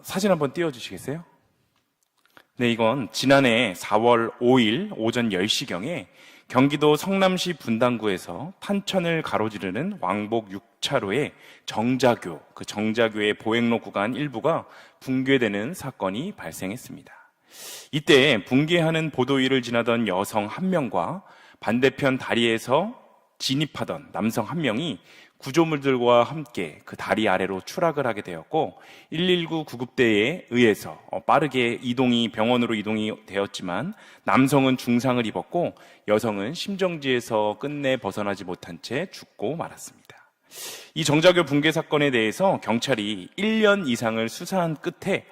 사진 한번 띄워주시겠어요? 네, 이건 지난해 4월 5일 오전 10시경에 경기도 성남시 분당구에서 탄천을 가로지르는 왕복 6차로의 정자교, 그 정자교의 보행로 구간 일부가 붕괴되는 사건이 발생했습니다. 이때 붕괴하는 보도위를 지나던 여성 한 명과 반대편 다리에서 진입하던 남성 한 명이 구조물들과 함께 그 다리 아래로 추락을 하게 되었고 119 구급대에 의해서 빠르게 병원으로 이동이 되었지만 남성은 중상을 입었고 여성은 심정지에서 끝내 벗어나지 못한 채 죽고 말았습니다. 이 정자교 붕괴 사건에 대해서 경찰이 1년 이상을 수사한 끝에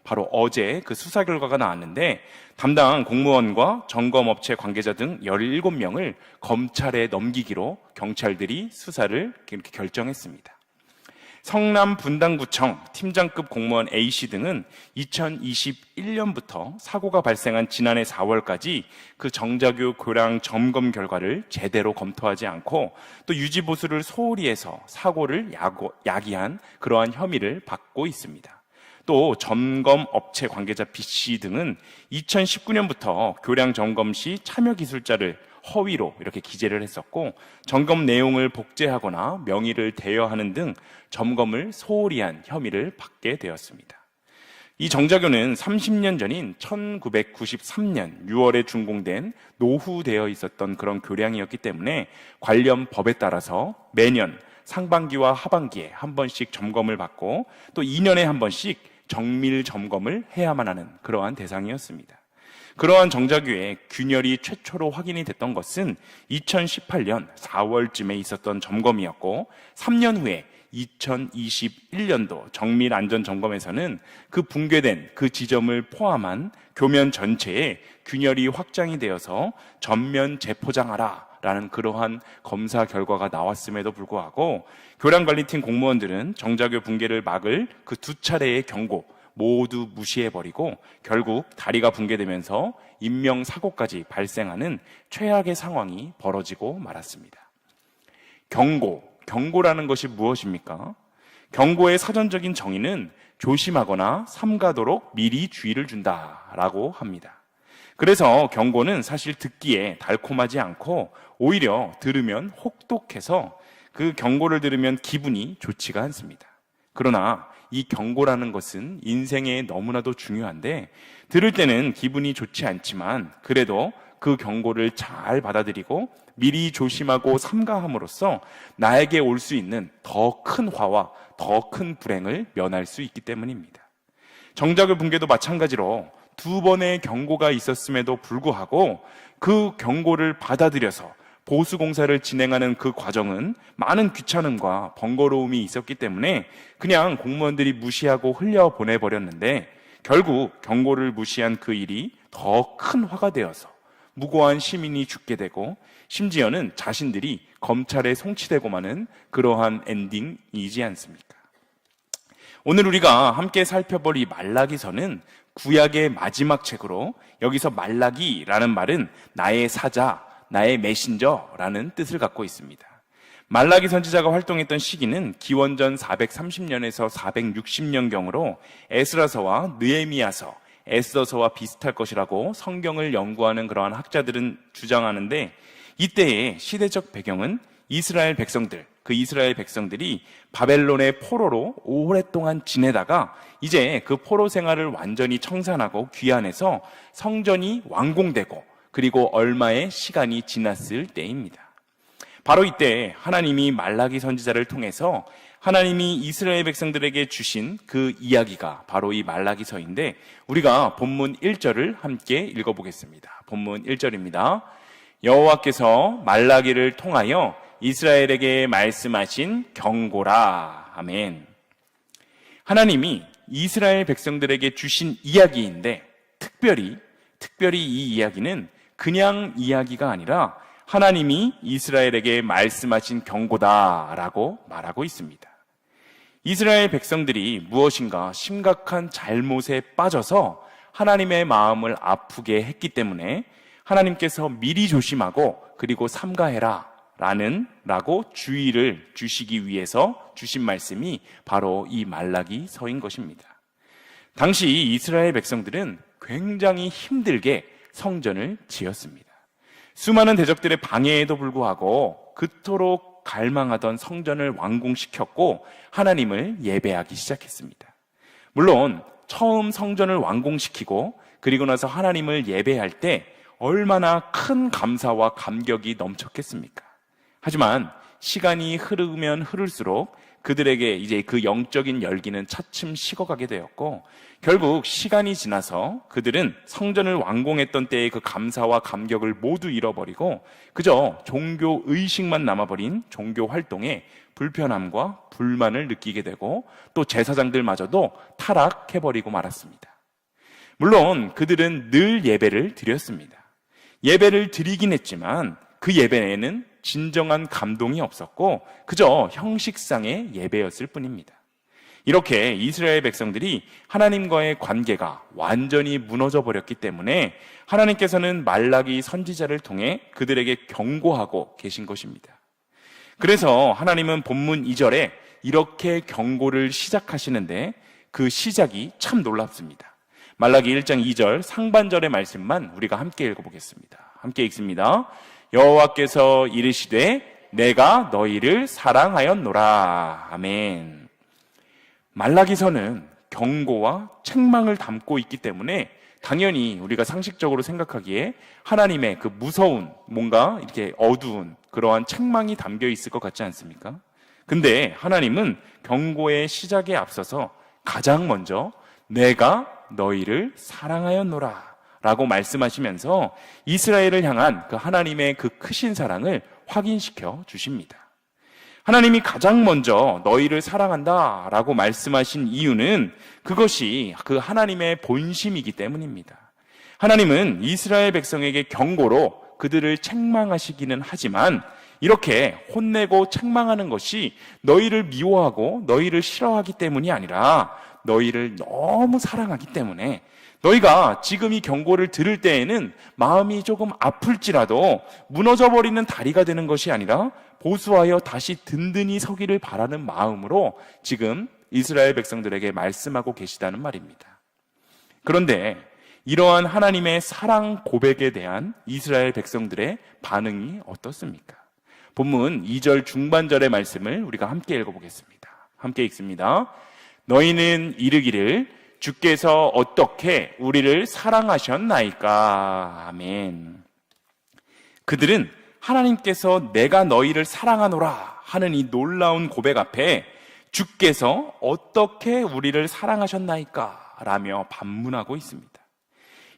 바로 어제 그 수사 결과가 나왔는데 담당 공무원과 점검업체 관계자 등 17명을 검찰에 넘기기로 경찰들이 수사를 이렇게 결정했습니다. 성남 분당구청 팀장급 공무원 A씨 등은 2021년부터 사고가 발생한 지난해 4월까지 그 정자교 교량 점검 결과를 제대로 검토하지 않고 또 유지보수를 소홀히 해서 사고를 야기한 그러한 혐의를 받고 있습니다. 또 점검 업체 관계자 B씨 등은 2019년부터 교량 점검 시 참여 기술자를 허위로 이렇게 기재를 했었고 점검 내용을 복제하거나 명의를 대여하는 등 점검을 소홀히 한 혐의를 받게 되었습니다. 이 정자교는 30년 전인 1993년 6월에 준공된 노후되어 있었던 그런 교량이었기 때문에 관련 법에 따라서 매년 상반기와 하반기에 한 번씩 점검을 받고 또 2년에 한 번씩 정밀 점검을 해야만 하는 그러한 대상이었습니다. 그러한 정자교의 균열이 최초로 확인이 됐던 것은 2018년 4월쯤에 있었던 점검이었고 3년 후에 2021년도 정밀 안전 점검에서는 그 붕괴된 그 지점을 포함한 교면 전체에 균열이 확장이 되어서 전면 재포장하라 라는 그러한 검사 결과가 나왔음에도 불구하고 교량관리팀 공무원들은 정자교 붕괴를 막을 그 2차례의 경고 모두 무시해버리고 결국 다리가 붕괴되면서 인명사고까지 발생하는 최악의 상황이 벌어지고 말았습니다. 경고라는 것이 무엇입니까? 경고의 사전적인 정의는 조심하거나 삼가도록 미리 주의를 준다라고 합니다. 그래서 경고는 사실 듣기에 달콤하지 않고 오히려 들으면 혹독해서 그 경고를 들으면 기분이 좋지가 않습니다. 그러나 이 경고라는 것은 인생에 너무나도 중요한데 들을 때는 기분이 좋지 않지만 그래도 그 경고를 잘 받아들이고 미리 조심하고 삼가함으로써 나에게 올 수 있는 더 큰 화와 더 큰 불행을 면할 수 있기 때문입니다. 정자교 붕괴도 마찬가지로 2번의 경고가 있었음에도 불구하고 그 경고를 받아들여서 보수공사를 진행하는 그 과정은 많은 귀찮음과 번거로움이 있었기 때문에 그냥 공무원들이 무시하고 흘려보내버렸는데 결국 경고를 무시한 그 일이 더 큰 화가 되어서 무고한 시민이 죽게 되고 심지어는 자신들이 검찰에 송치되고 마는 그러한 엔딩이지 않습니까? 오늘 우리가 함께 살펴볼 이 말라기서는 구약의 마지막 책으로 여기서 말라기라는 말은 나의 사자, 나의 메신저라는 뜻을 갖고 있습니다. 말라기 선지자가 활동했던 시기는 기원전 430년에서 460년경으로 에스라서와 느헤미야서, 에스더서와 비슷할 것이라고 성경을 연구하는 그러한 학자들은 주장하는데 이때의 시대적 배경은 이스라엘 백성들이 바벨론의 포로로 오랫동안 지내다가 이제 그 포로 생활을 완전히 청산하고 귀환해서 성전이 완공되고 그리고 얼마의 시간이 지났을 때입니다. 바로 이때 하나님이 말라기 선지자를 통해서 하나님이 이스라엘 백성들에게 주신 그 이야기가 바로 이 말라기서인데 우리가 본문 1절을 함께 읽어보겠습니다. 본문 1절입니다. 여호와께서 말라기를 통하여 이스라엘에게 말씀하신 경고라. 아멘. 하나님이 이스라엘 백성들에게 주신 이야기인데 특별히 이 이야기는 그냥 이야기가 아니라 하나님이 이스라엘에게 말씀하신 경고다라고 말하고 있습니다. 이스라엘 백성들이 무엇인가 심각한 잘못에 빠져서 하나님의 마음을 아프게 했기 때문에 하나님께서 미리 조심하고 그리고 삼가해라 라고 주의를 주시기 위해서 주신 말씀이 바로 이 말라기서인 것입니다. 당시 이스라엘 백성들은 굉장히 힘들게 성전을 지었습니다. 수많은 대적들의 방해에도 불구하고 그토록 갈망하던 성전을 완공시켰고 하나님을 예배하기 시작했습니다. 물론 처음 성전을 완공시키고 그리고 나서 하나님을 예배할 때 얼마나 큰 감사와 감격이 넘쳤겠습니까? 하지만 시간이 흐르면 흐를수록 그들에게 이제 그 영적인 열기는 차츰 식어가게 되었고 결국 시간이 지나서 그들은 성전을 완공했던 때의 그 감사와 감격을 모두 잃어버리고 그저 종교 의식만 남아버린 종교 활동에 불편함과 불만을 느끼게 되고 또 제사장들마저도 타락해버리고 말았습니다. 물론 그들은 늘 예배를 드렸습니다. 예배를 드리긴 했지만 그 예배에는 진정한 감동이 없었고 그저 형식상의 예배였을 뿐입니다. 이렇게 이스라엘 백성들이 하나님과의 관계가 완전히 무너져 버렸기 때문에 하나님께서는 말라기 선지자를 통해 그들에게 경고하고 계신 것입니다. 그래서 하나님은 본문 2절에 이렇게 경고를 시작하시는데 그 시작이 참 놀랍습니다. 말라기 1장 2절 상반절의 말씀만 우리가 함께 읽어보겠습니다. 함께 읽습니다. 여호와께서 이르시되 내가 너희를 사랑하였노라. 아멘. 말라기서는 경고와 책망을 담고 있기 때문에 당연히 우리가 상식적으로 생각하기에 하나님의 그 무서운 뭔가 이렇게 어두운 그러한 책망이 담겨 있을 것 같지 않습니까? 근데 하나님은 경고의 시작에 앞서서 가장 먼저 내가 너희를 사랑하였노라 라고 말씀하시면서 이스라엘을 향한 그 하나님의 그 크신 사랑을 확인시켜 주십니다. 하나님이 가장 먼저 너희를 사랑한다 라고 말씀하신 이유는 그것이 그 하나님의 본심이기 때문입니다. 하나님은 이스라엘 백성에게 경고로 그들을 책망하시기는 하지만 이렇게 혼내고 책망하는 것이 너희를 미워하고 너희를 싫어하기 때문이 아니라 너희를 너무 사랑하기 때문에 너희가 지금 이 경고를 들을 때에는 마음이 조금 아플지라도 무너져버리는 다리가 되는 것이 아니라 보수하여 다시 든든히 서기를 바라는 마음으로 지금 이스라엘 백성들에게 말씀하고 계시다는 말입니다. 그런데 이러한 하나님의 사랑 고백에 대한 이스라엘 백성들의 반응이 어떻습니까? 본문 2절 중반절의 말씀을 우리가 함께 읽어보겠습니다. 함께 읽습니다. 너희는 이르기를 주께서 어떻게 우리를 사랑하셨나이까. 아멘. 그들은 하나님께서 내가 너희를 사랑하노라 하는 이 놀라운 고백 앞에 주께서 어떻게 우리를 사랑하셨나이까 라며 반문하고 있습니다.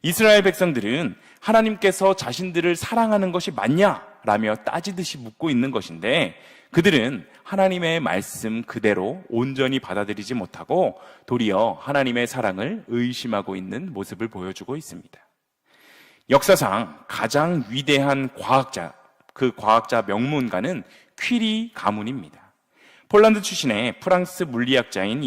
이스라엘 백성들은 하나님께서 자신들을 사랑하는 것이 맞냐 라며 따지듯이 묻고 있는 것인데 그들은 하나님의 말씀 그대로 온전히 받아들이지 못하고 도리어 하나님의 사랑을 의심하고 있는 모습을 보여주고 있습니다. 역사상 가장 위대한 과학자, 그 과학자 명문가는 퀴리 가문입니다. 폴란드 출신의 프랑스 물리학자인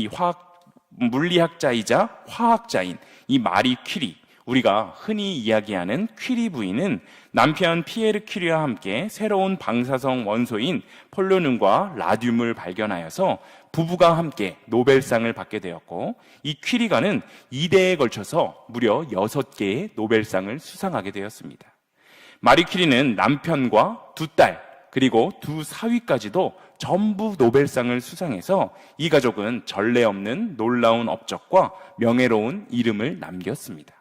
물리학자이자 화학자인 이 마리 퀴리, 우리가 흔히 이야기하는 퀴리 부인은 남편 피에르 퀴리와 함께 새로운 방사성 원소인 폴로늄과 라듐을 발견하여서 부부가 함께 노벨상을 받게 되었고 이 퀴리가는 2대에 걸쳐서 무려 6개의 노벨상을 수상하게 되었습니다. 마리 퀴리는 남편과 2딸 그리고 2 사위까지도 전부 노벨상을 수상해서 이 가족은 전례 없는 놀라운 업적과 명예로운 이름을 남겼습니다.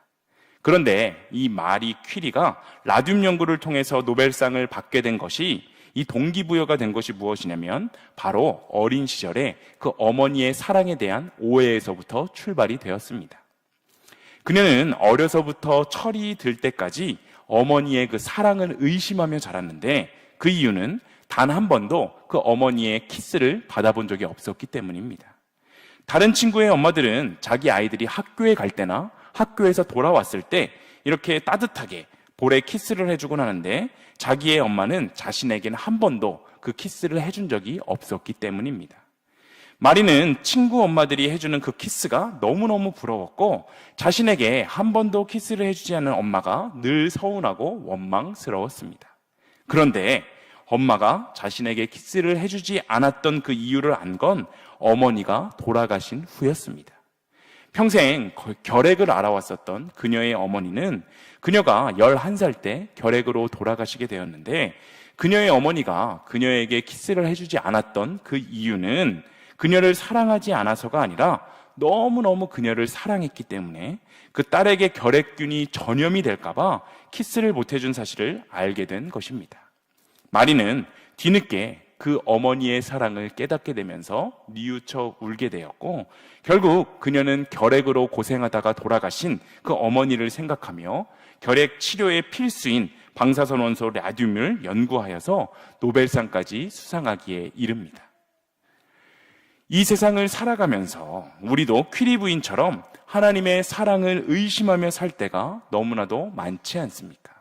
그런데 이 마리 퀴리가 라듐 연구를 통해서 노벨상을 받게 된 것이 이 동기부여가 된 것이 무엇이냐면 바로 어린 시절에 그 어머니의 사랑에 대한 오해에서부터 출발이 되었습니다. 그녀는 어려서부터 철이 들 때까지 어머니의 그 사랑을 의심하며 자랐는데 그 이유는 단 한 번도 그 어머니의 키스를 받아본 적이 없었기 때문입니다. 다른 친구의 엄마들은 자기 아이들이 학교에 갈 때나 학교에서 돌아왔을 때 이렇게 따뜻하게 볼에 키스를 해주곤 하는데 자기의 엄마는 자신에게는 한 번도 그 키스를 해준 적이 없었기 때문입니다. 마리는 친구 엄마들이 해주는 그 키스가 너무너무 부러웠고 자신에게 한 번도 키스를 해주지 않은 엄마가 늘 서운하고 원망스러웠습니다. 그런데 엄마가 자신에게 키스를 해주지 않았던 그 이유를 안 건 어머니가 돌아가신 후였습니다. 평생 결핵을 알아왔었던 그녀의 어머니는 그녀가 11살 때 결핵으로 돌아가시게 되었는데, 그녀의 어머니가 그녀에게 키스를 해주지 않았던 그 이유는 그녀를 사랑하지 않아서가 아니라 너무너무 그녀를 사랑했기 때문에 그 딸에게 결핵균이 전염이 될까봐 키스를 못 해준 사실을 알게 된 것입니다. 마리는 뒤늦게 그 어머니의 사랑을 깨닫게 되면서 뉘우쳐 울게 되었고, 결국 그녀는 결핵으로 고생하다가 돌아가신 그 어머니를 생각하며 결핵 치료의 필수인 방사선원소 라듐을 연구하여서 노벨상까지 수상하기에 이릅니다. 이 세상을 살아가면서 우리도 퀴리 부인처럼 하나님의 사랑을 의심하며 살 때가 너무나도 많지 않습니까?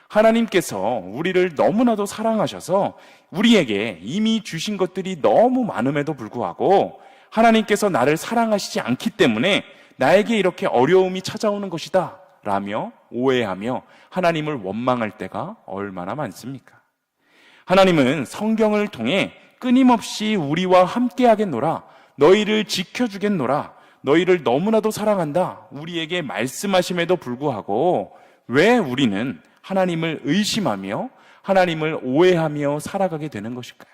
하나님께서 우리를 너무나도 사랑하셔서 우리에게 이미 주신 것들이 너무 많음에도 불구하고 하나님께서 나를 사랑하시지 않기 때문에 나에게 이렇게 어려움이 찾아오는 것이다 라며 오해하며 하나님을 원망할 때가 얼마나 많습니까? 하나님은 성경을 통해 끊임없이 우리와 함께 하겠노라, 너희를 지켜주겠노라, 너희를 너무나도 사랑한다 우리에게 말씀하심에도 불구하고 왜 우리는 하나님을 의심하며 하나님을 오해하며 살아가게 되는 것일까요?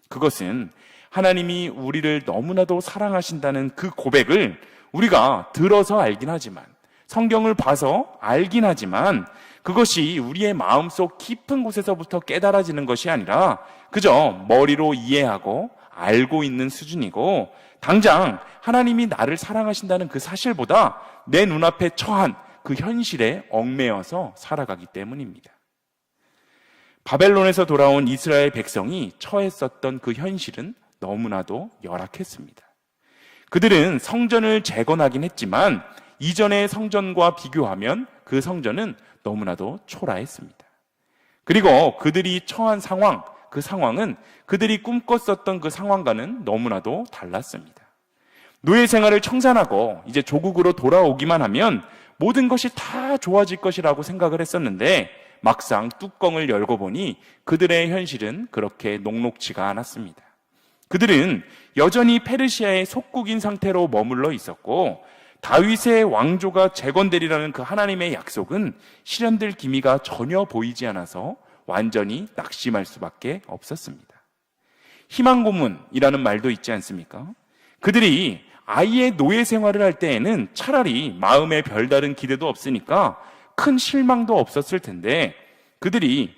그것은 하나님이 우리를 너무나도 사랑하신다는 그 고백을 우리가 들어서 알긴 하지만, 성경을 봐서 알긴 하지만 그것이 우리의 마음속 깊은 곳에서부터 깨달아지는 것이 아니라 그저 머리로 이해하고 알고 있는 수준이고, 당장 하나님이 나를 사랑하신다는 그 사실보다 내 눈앞에 처한 그 현실에 얽매여서 살아가기 때문입니다. 바벨론에서 돌아온 이스라엘 백성이 처했었던 그 현실은 너무나도 열악했습니다. 그들은 성전을 재건하긴 했지만 이전의 성전과 비교하면 그 성전은 너무나도 초라했습니다. 그리고 그들이 처한 상황, 그 상황은 그들이 꿈꿨었던 그 상황과는 너무나도 달랐습니다. 노예 생활을 청산하고 이제 조국으로 돌아오기만 하면 모든 것이 다 좋아질 것이라고 생각을 했었는데 막상 뚜껑을 열고 보니 그들의 현실은 그렇게 녹록지가 않았습니다. 그들은 여전히 페르시아의 속국인 상태로 머물러 있었고 다윗의 왕조가 재건되리라는 그 하나님의 약속은 실현될 기미가 전혀 보이지 않아서 완전히 낙심할 수밖에 없었습니다. 희망 고문이라는 말도 있지 않습니까? 그들이 아이의 노예 생활을 할 때에는 차라리 마음에 별다른 기대도 없으니까 큰 실망도 없었을 텐데, 그들이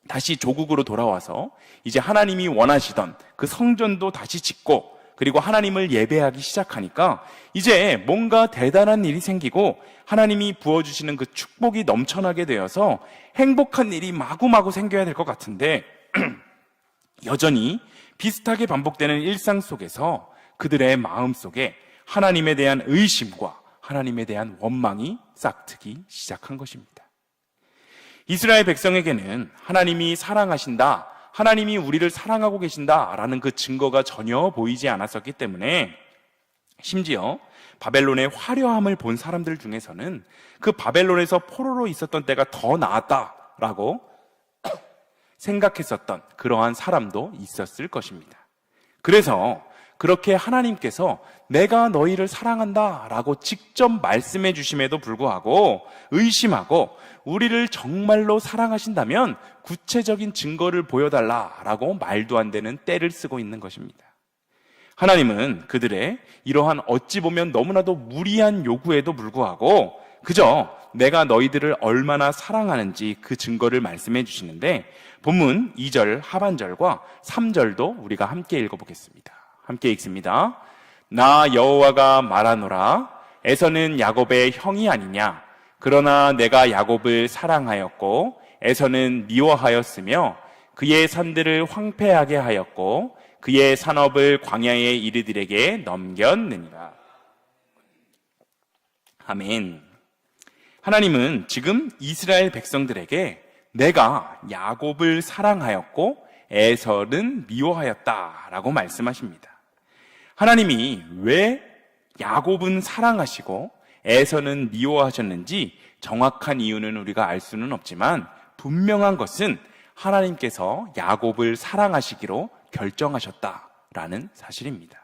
다시 조국으로 돌아와서 이제 하나님이 원하시던 그 성전도 다시 짓고 그리고 하나님을 예배하기 시작하니까 이제 뭔가 대단한 일이 생기고 하나님이 부어주시는 그 축복이 넘쳐나게 되어서 행복한 일이 마구마구 생겨야 될 것 같은데 여전히 비슷하게 반복되는 일상 속에서 그들의 마음 속에 하나님에 대한 의심과 하나님에 대한 원망이 싹트기 시작한 것입니다. 이스라엘 백성에게는 하나님이 사랑하신다, 하나님이 우리를 사랑하고 계신다라는 그 증거가 전혀 보이지 않았었기 때문에 심지어 바벨론의 화려함을 본 사람들 중에서는 그 바벨론에서 포로로 있었던 때가 더 나았다라고 생각했었던 그러한 사람도 있었을 것입니다. 그래서 그렇게 하나님께서 내가 너희를 사랑한다 라고 직접 말씀해 주심에도 불구하고 의심하고 우리를 정말로 사랑하신다면 구체적인 증거를 보여달라라고 말도 안 되는 떼를 쓰고 있는 것입니다. 하나님은 그들의 이러한 어찌 보면 너무나도 무리한 요구에도 불구하고 그저 내가 너희들을 얼마나 사랑하는지 그 증거를 말씀해 주시는데, 본문 2절 하반절과 3절도 우리가 함께 읽어보겠습니다. 함께 읽습니다. 나 여호와가 말하노라. 에서는 야곱의 형이 아니냐. 그러나 내가 야곱을 사랑하였고 에서는 미워하였으며 그의 산들을 황폐하게 하였고 그의 산업을 광야의 이르들에게 넘겼느니라. 아멘. 하나님은 지금 이스라엘 백성들에게 내가 야곱을 사랑하였고 에서는 미워하였다라고 말씀하십니다. 하나님이 왜 야곱은 사랑하시고 에서는 미워하셨는지 정확한 이유는 우리가 알 수는 없지만 분명한 것은 하나님께서 야곱을 사랑하시기로 결정하셨다라는 사실입니다.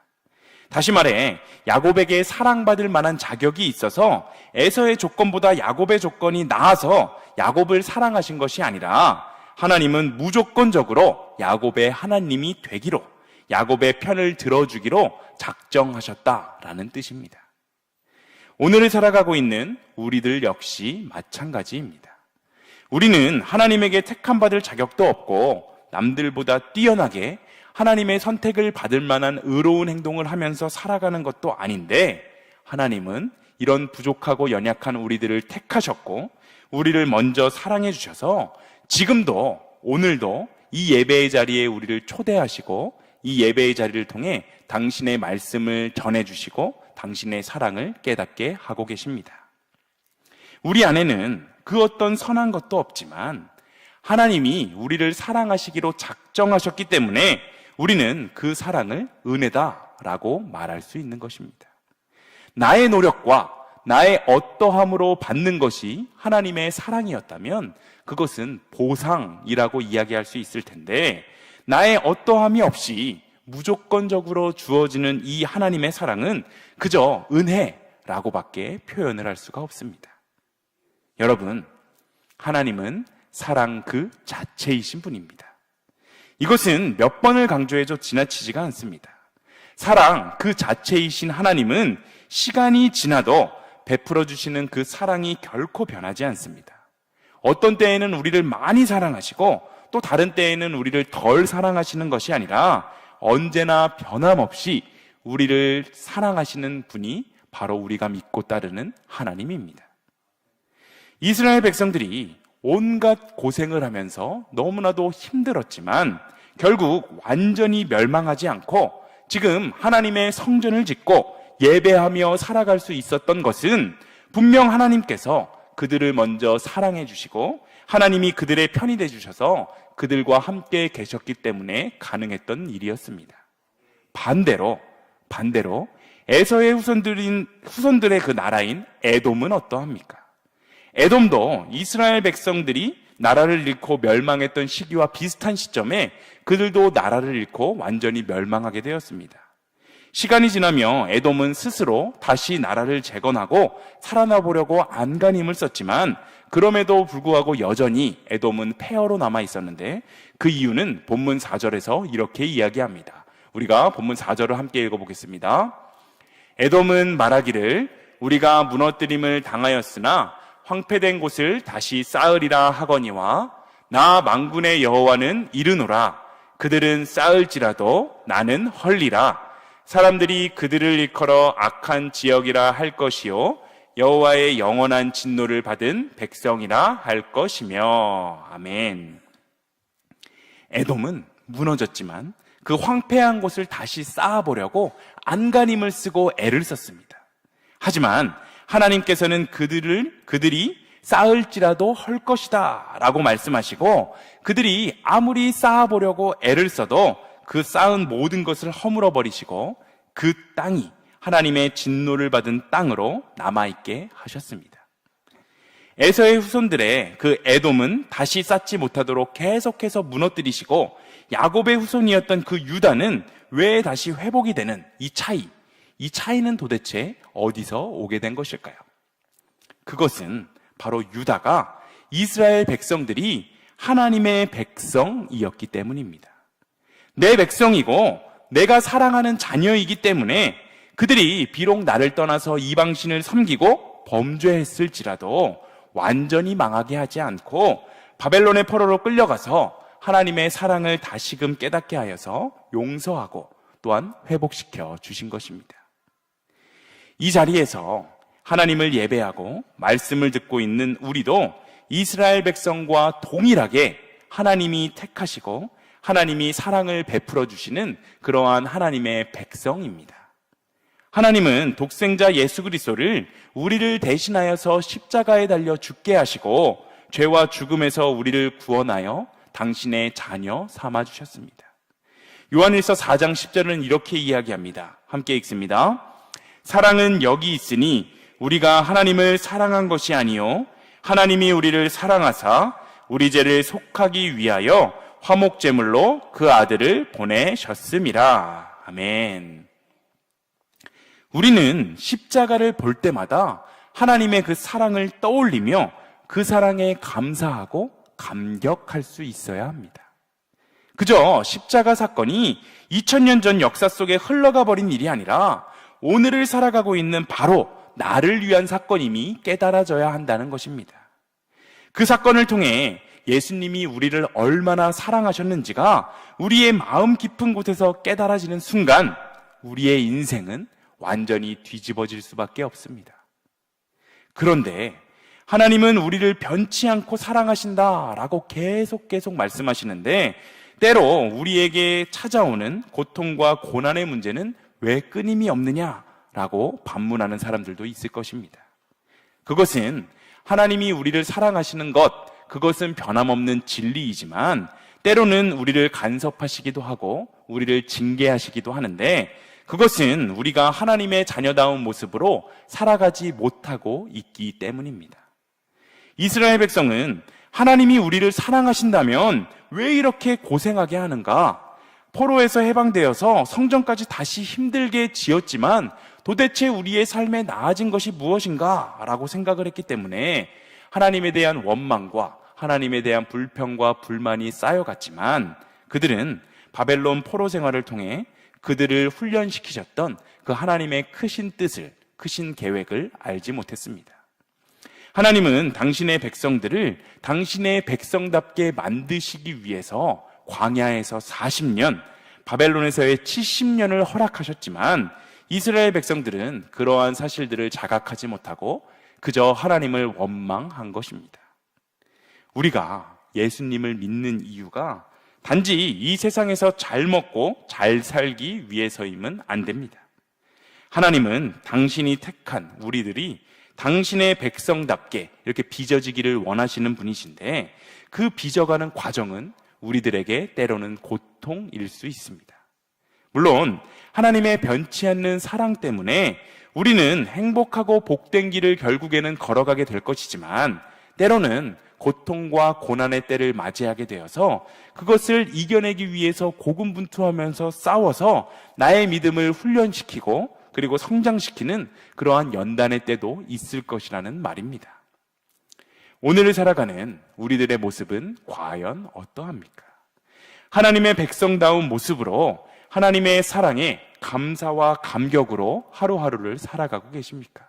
다시 말해 야곱에게 사랑받을 만한 자격이 있어서 에서의 조건보다 야곱의 조건이 나아서 야곱을 사랑하신 것이 아니라 하나님은 무조건적으로 야곱의 하나님이 되기로, 야곱의 편을 들어주기로 작정하셨다라는 뜻입니다. 오늘을 살아가고 있는 우리들 역시 마찬가지입니다. 우리는 하나님에게 택함받을 자격도 없고 남들보다 뛰어나게 하나님의 선택을 받을 만한 의로운 행동을 하면서 살아가는 것도 아닌데, 하나님은 이런 부족하고 연약한 우리들을 택하셨고 우리를 먼저 사랑해 주셔서 지금도, 오늘도 이 예배의 자리에 우리를 초대하시고 이 예배의 자리를 통해 당신의 말씀을 전해주시고 당신의 사랑을 깨닫게 하고 계십니다. 우리 안에는 그 어떤 선한 것도 없지만 하나님이 우리를 사랑하시기로 작정하셨기 때문에 우리는 그 사랑을 은혜다라고 말할 수 있는 것입니다. 나의 노력과 나의 어떠함으로 받는 것이 하나님의 사랑이었다면 그것은 보상이라고 이야기할 수 있을 텐데, 나의 어떠함이 없이 무조건적으로 주어지는 이 하나님의 사랑은 그저 은혜라고밖에 표현을 할 수가 없습니다. 여러분, 하나님은 사랑 그 자체이신 분입니다. 이것은 몇 번을 강조해도 지나치지가 않습니다. 사랑 그 자체이신 하나님은 시간이 지나도 베풀어 주시는 그 사랑이 결코 변하지 않습니다. 어떤 때에는 우리를 많이 사랑하시고 또 다른 때에는 우리를 덜 사랑하시는 것이 아니라 언제나 변함없이 우리를 사랑하시는 분이 바로 우리가 믿고 따르는 하나님입니다. 이스라엘 백성들이 온갖 고생을 하면서 너무나도 힘들었지만 결국 완전히 멸망하지 않고 지금 하나님의 성전을 짓고 예배하며 살아갈 수 있었던 것은 분명 하나님께서 그들을 먼저 사랑해 주시고 하나님이 그들의 편이 돼 주셔서 그들과 함께 계셨기 때문에 가능했던 일이었습니다. 반대로 에서의 후손들의 그 나라인 에돔은 어떠합니까? 에돔도 이스라엘 백성들이 나라를 잃고 멸망했던 시기와 비슷한 시점에 그들도 나라를 잃고 완전히 멸망하게 되었습니다. 시간이 지나며 에돔은 스스로 다시 나라를 재건하고 살아나 보려고 안간힘을 썼지만 그럼에도 불구하고 여전히 에돔은 폐허로 남아 있었는데, 그 이유는 본문 4절에서 이렇게 이야기합니다. 우리가 본문 4절을 함께 읽어보겠습니다. 에돔은 말하기를 우리가 무너뜨림을 당하였으나 황폐된 곳을 다시 쌓으리라 하거니와 나 만군의 여호와는 이르노라. 그들은 쌓을지라도 나는 헐리라. 사람들이 그들을 일컬어 악한 지역이라 할 것이요 여호와의 영원한 진노를 받은 백성이라 할 것이며. 아멘. 에돔은 무너졌지만 그 황폐한 곳을 다시 쌓아보려고 안간힘을 쓰고 애를 썼습니다. 하지만 하나님께서는 그들이 쌓을지라도 헐 것이다 라고 말씀하시고, 그들이 아무리 쌓아보려고 애를 써도 그 쌓은 모든 것을 허물어 버리시고 그 땅이 하나님의 진노를 받은 땅으로 남아있게 하셨습니다. 에서의 후손들의 그 에돔은 다시 쌓지 못하도록 계속해서 무너뜨리시고, 야곱의 후손이었던 그 유다는 왜 다시 회복이 되는 이 차이는 도대체 어디서 오게 된 것일까요? 그것은 바로 유다가 이스라엘 백성들이 하나님의 백성이었기 때문입니다. 내 백성이고 내가 사랑하는 자녀이기 때문에 그들이 비록 나를 떠나서 이방신을 섬기고 범죄했을지라도 완전히 망하게 하지 않고 바벨론의 포로로 끌려가서 하나님의 사랑을 다시금 깨닫게 하여서 용서하고 또한 회복시켜 주신 것입니다. 이 자리에서 하나님을 예배하고 말씀을 듣고 있는 우리도 이스라엘 백성과 동일하게 하나님이 택하시고 하나님이 사랑을 베풀어 주시는 그러한 하나님의 백성입니다. 하나님은 독생자 예수 그리스도를 우리를 대신하여서 십자가에 달려 죽게 하시고 죄와 죽음에서 우리를 구원하여 당신의 자녀 삼아 주셨습니다. 요한일서 4장 10절은 이렇게 이야기합니다. 함께 읽습니다. 사랑은 여기 있으니 우리가 하나님을 사랑한 것이 아니요 하나님이 우리를 사랑하사 우리 죄를 속하기 위하여 화목제물로 그 아들을 보내셨음이라. 아멘. 우리는 십자가를 볼 때마다 하나님의 그 사랑을 떠올리며 그 사랑에 감사하고 감격할 수 있어야 합니다. 그저 십자가 사건이 2000년 전 역사 속에 흘러가 버린 일이 아니라 오늘을 살아가고 있는 바로 나를 위한 사건임이 깨달아져야 한다는 것입니다. 그 사건을 통해 예수님이 우리를 얼마나 사랑하셨는지가 우리의 마음 깊은 곳에서 깨달아지는 순간 우리의 인생은 완전히 뒤집어질 수밖에 없습니다. 그런데 하나님은 우리를 변치 않고 사랑하신다라고 계속 말씀하시는데 때로 우리에게 찾아오는 고통과 고난의 문제는 왜 끊임이 없느냐라고 반문하는 사람들도 있을 것입니다. 그것은 하나님이 우리를 사랑하시는 것, 그것은 변함없는 진리이지만 때로는 우리를 간섭하시기도 하고 우리를 징계하시기도 하는데 그것은 우리가 하나님의 자녀다운 모습으로 살아가지 못하고 있기 때문입니다. 이스라엘 백성은 하나님이 우리를 사랑하신다면 왜 이렇게 고생하게 하는가? 포로에서 해방되어서 성전까지 다시 힘들게 지었지만 도대체 우리의 삶에 나아진 것이 무엇인가? 라고 생각을 했기 때문에 하나님에 대한 원망과 하나님에 대한 불평과 불만이 쌓여갔지만 그들은 바벨론 포로 생활을 통해 그들을 훈련시키셨던 그 하나님의 크신 뜻을, 크신 계획을 알지 못했습니다. 하나님은 당신의 백성들을 당신의 백성답게 만드시기 위해서 광야에서 40년, 바벨론에서의 70년을 허락하셨지만 이스라엘 백성들은 그러한 사실들을 자각하지 못하고 그저 하나님을 원망한 것입니다. 우리가 예수님을 믿는 이유가 단지 이 세상에서 잘 먹고 잘 살기 위해서임은 안 됩니다. 하나님은 당신이 택한 우리들이 당신의 백성답게 이렇게 빚어지기를 원하시는 분이신데 그 빚어가는 과정은 우리들에게 때로는 고통일 수 있습니다. 물론 하나님의 변치 않는 사랑 때문에 우리는 행복하고 복된 길을 결국에는 걸어가게 될 것이지만 때로는 고통과 고난의 때를 맞이하게 되어서 그것을 이겨내기 위해서 고군분투하면서 싸워서 나의 믿음을 훈련시키고 그리고 성장시키는 그러한 연단의 때도 있을 것이라는 말입니다. 오늘을 살아가는 우리들의 모습은 과연 어떠합니까? 하나님의 백성다운 모습으로 하나님의 사랑에 감사와 감격으로 하루하루를 살아가고 계십니까?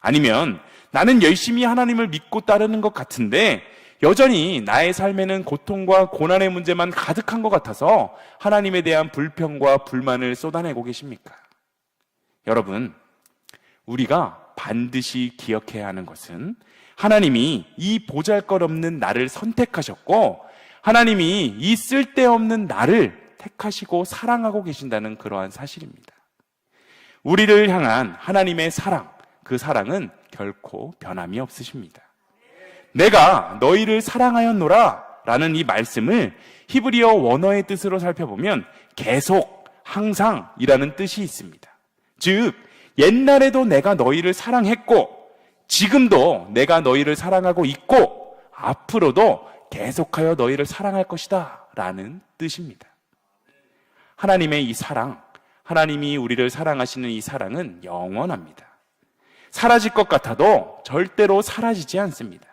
아니면 나는 열심히 하나님을 믿고 따르는 것 같은데 여전히 나의 삶에는 고통과 고난의 문제만 가득한 것 같아서 하나님에 대한 불평과 불만을 쏟아내고 계십니까? 여러분, 우리가 반드시 기억해야 하는 것은 하나님이 이 보잘것없는 나를 선택하셨고 하나님이 이 쓸데없는 나를 택하시고 사랑하고 계신다는 그러한 사실입니다. 우리를 향한 하나님의 사랑, 그 사랑은 결코 변함이 없으십니다. 내가 너희를 사랑하였노라 라는 이 말씀을 히브리어 원어의 뜻으로 살펴보면 계속, 항상 이라는 뜻이 있습니다. 즉 옛날에도 내가 너희를 사랑했고 지금도 내가 너희를 사랑하고 있고 앞으로도 계속하여 너희를 사랑할 것이다 라는 뜻입니다. 하나님의 이 사랑, 하나님이 우리를 사랑하시는 이 사랑은 영원합니다. 사라질 것 같아도 절대로 사라지지 않습니다.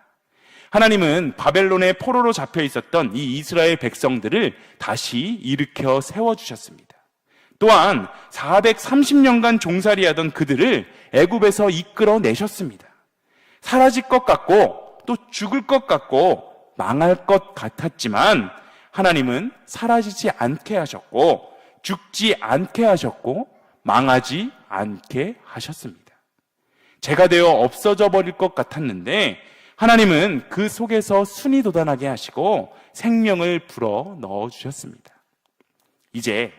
하나님은 바벨론의 포로로 잡혀 있었던 이 이스라엘 백성들을 다시 일으켜 세워주셨습니다. 또한 430년간 종살이하던 그들을 애굽에서 이끌어내셨습니다. 사라질 것 같고 또 죽을 것 같고 망할 것 같았지만 하나님은 사라지지 않게 하셨고 죽지 않게 하셨고 망하지 않게 하셨습니다. 죄가 되어 없어져 버릴 것 같았는데 하나님은 그 속에서 순이 돋아나게 하시고 생명을 불어 넣어주셨습니다. 이제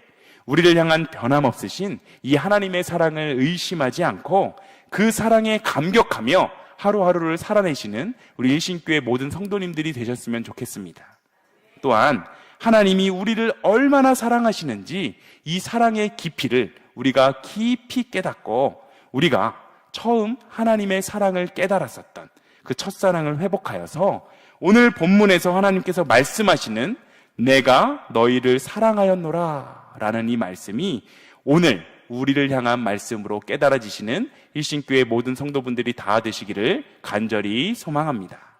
우리를 향한 변함없으신 이 하나님의 사랑을 의심하지 않고 그 사랑에 감격하며 하루하루를 살아내시는 우리 일신교회 모든 성도님들이 되셨으면 좋겠습니다. 또한 하나님이 우리를 얼마나 사랑하시는지 이 사랑의 깊이를 우리가 깊이 깨닫고 우리가 처음 하나님의 사랑을 깨달았었던 그 첫사랑을 회복하여서 오늘 본문에서 하나님께서 말씀하시는 내가 너희를 사랑하였노라 라는 이 말씀이 오늘 우리를 향한 말씀으로 깨달아지시는 일신교회 모든 성도분들이 다 되시기를 간절히 소망합니다.